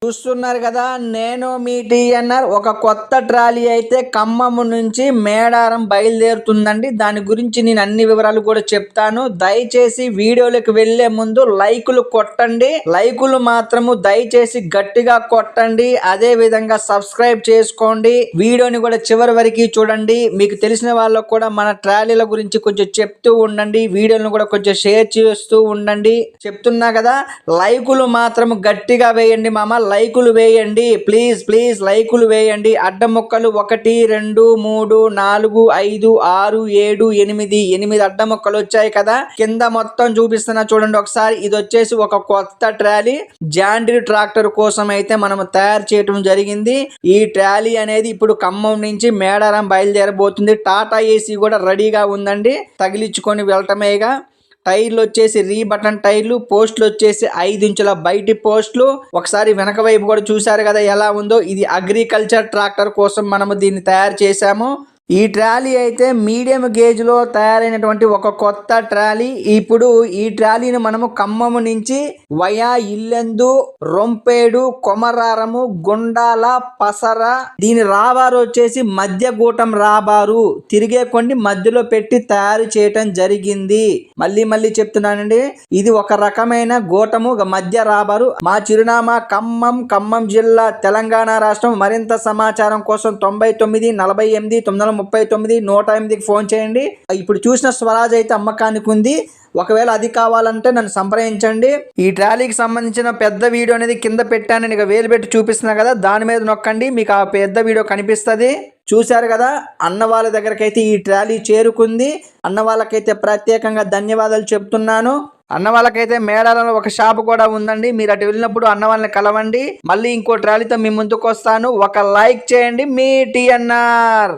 చూస్తున్నారు కదా, నేను మీ టీఎన్ఆర్. ఒక కొత్త ట్రాలీ అయితే ఖమ్మం నుంచి మేడారం బయలుదేరుతుందండి. దాని గురించి నేను అన్ని వివరాలు కూడా చెప్తాను. దయచేసి వీడియోలకు వెళ్లే ముందు లైకులు కొట్టండి. లైకులు మాత్రము దయచేసి గట్టిగా కొట్టండి. అదే విధంగా సబ్స్క్రైబ్ చేసుకోండి. వీడియోని కూడా చివరి వరకు చూడండి. మీకు తెలిసిన వాళ్ళకు కూడా మన ట్రాలీల గురించి కొంచెం చెప్తూ ఉండండి. వీడియోలను కూడా కొంచెం షేర్ చేస్తూ ఉండండి. చెప్తున్నా కదా, లైకులు మాత్రం గట్టిగా వేయండి మామ. లైకులు వేయండి ప్లీజ్ ప్లీజ్. లైకులు వేయండి. అడ్డ మొక్కలు 1 2 3 4 5 6 7 8 అడ్డ మొక్కలు వచ్చాయి కదా. కింద మొత్తం చూపిస్తున్నా చూడండి ఒకసారి. ఇది వచ్చేసి ఒక కొత్త ట్రాలీ జాండీర్ ట్రాక్టర్ కోసం అయితే మనం తయారు చేయడం జరిగింది. ఈ ట్రాలీ అనేది ఇప్పుడు ఖమ్మం నుంచి మేడారం బయలుదేరబోతుంది. టాటా ఏసీ కూడా రెడీగా ఉందండి, తగిలించుకొని వెళ్ళటమేగా. టైర్లు వచ్చేసి రీ బటన్ టైర్లు, పోస్టులు వచ్చేసి 5 ఇంచుల బయటి పోస్టులు. ఒకసారి వెనక వైపు కూడా చూసారు కదా ఎలా ఉందో. ఇది అగ్రికల్చర్ ట్రాక్టర్ కోసం మనము దీన్ని తయారు చేశాము. ఈ ట్రాలీ అయితే మీడియం గేజ్ లో తయారైనటువంటి ఒక కొత్త ట్రాలీ. ఇప్పుడు ఈ ట్రాలీని మనము ఖమ్మం నుంచి వయా ఇల్లెందు, రొంపేడు, కొమరారము, గుండాల, పసర, దీని రాబారు వచ్చేసి మధ్యగూటం రాబారు తిరిగే కొన్ని మధ్యలో పెట్టి తయారు చేయటం జరిగింది. మళ్ళీ చెప్తున్నానండి, ఇది ఒక రకమైన గూటము మధ్య రాబారు. మా చిరునామా ఖమ్మం జిల్లా, తెలంగాణ రాష్ట్రం. మరింత సమాచారం కోసం 99 48 939 108కి ఫోన్ చేయండి. ఇప్పుడు చూసిన స్వరాజ్ అయితే అమ్మకానికి ఉంది. ఒకవేళ అది కావాలంటే నన్ను సంప్రదించండి. ఈ ట్రాలీకి సంబంధించిన పెద్ద వీడియో అనేది కింద పెట్టాను. నేను వేలు పెట్టి చూపిస్తున్నా కదా, దాని మీద నొక్కండి, మీకు ఆ పెద్ద వీడియో కనిపిస్తుంది. చూశారు కదా, అన్న వాళ్ళ దగ్గరకైతే ఈ ట్రాలీ చేరుకుంది. అన్న వాళ్ళకైతే ప్రత్యేకంగా ధన్యవాదాలు చెప్తున్నాను. అన్న వాళ్ళకైతే మేడారంలో ఒక షాప్ కూడా ఉందండి. మీరు అటు వెళ్ళినప్పుడు అన్న వాళ్ళని కలవండి. మళ్ళీ ఇంకో ట్రాలీతో మీ ముందుకు వస్తాను. ఒక లైక్ చేయండి. మీ టీఎన్ఆర్.